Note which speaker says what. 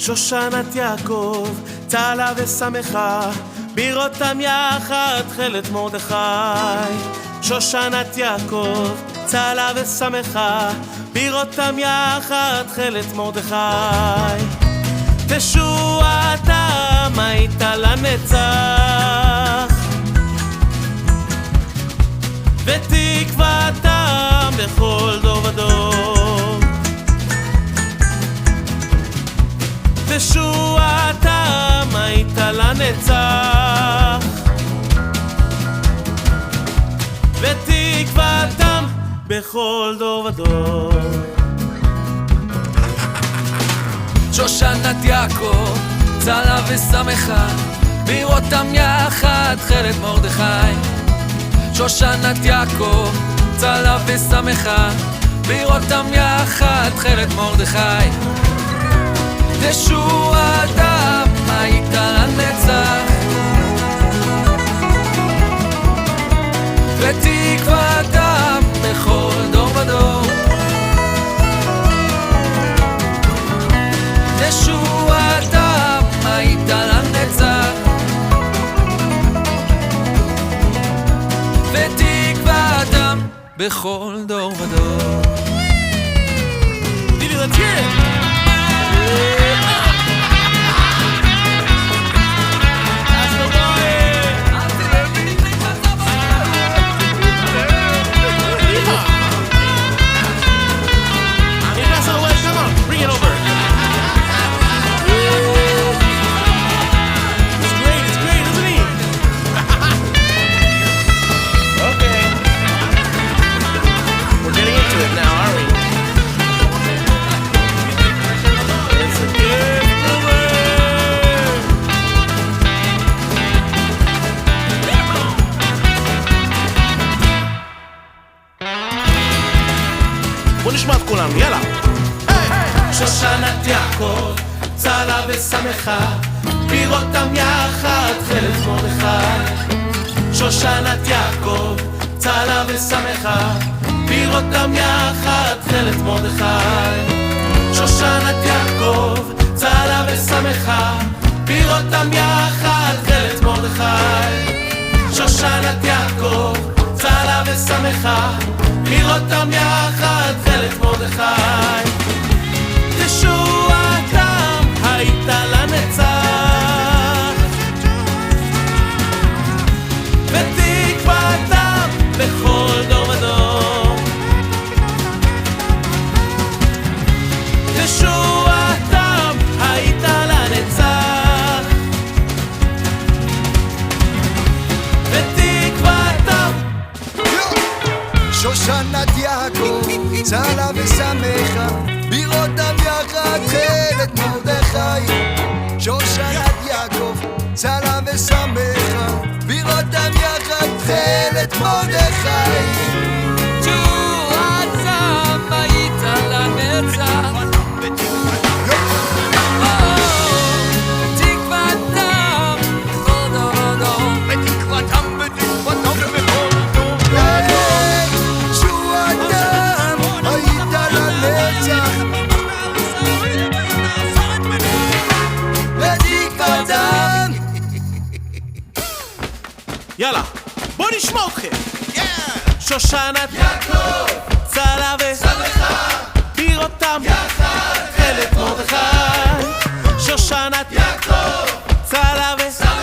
Speaker 1: שושנת יעקב, צהלה ושמחה, בראותם יחד תכלת מרדכי. שושנת יעקב, צהלה ושמחה, בראותם יחד תכלת מרדכי. תשועתם הייתה לנצח, ותקוותם בכל דור ודור. תשועתם הייתה לנצח, ותקוותם בכל דור ודור.
Speaker 2: שושנת יעקב, צהלה ושמחה, בראותם יחד תכלת מרדכי. שושנת יעקב, צהלה ושמחה, בראותם יחד תכלת מרדכי. תשועתם הייתה לנצח, ותקוותם בכל דור ודור. תשועתם הייתה לנצח, ותקוותם בכל דור ודור.
Speaker 1: Didi, let's hear it! בוא נשמע את כולנו, יאללה! שושנת יעקב, צהלה ושמחה, בראותם יחד תכלת מרדכי. שושנת יעקב, צהלה ושמחה, בראותם יחד תכלת מרדכי. שושנת יעקב, צהלה ושמחה, בראותם יחד תכלת מרדכי. שושנת יעקב, צהלה ושמחה, בראותם יחד תכלת מרדכי. תשועתם הייתה לנצח, ותקוותם בכל דור ודור. תשועתם הייתה לנצח, ותקוותם.
Speaker 3: שושנת יעקב, צהלה ושמחה, בראותם יחד תכלת מרדכי. שושנת יעקב, צהלה ושמחה, בראותם יחד תכלת מרדכי.
Speaker 2: תשועתם הייתה לנצח,
Speaker 1: יאללה, בוא נשמע אתכם! שושנת יעקב, צהלה ושמחה, בראותם יחד תכלת מרדכי. שושנת יעקב, צהלה ושמחה,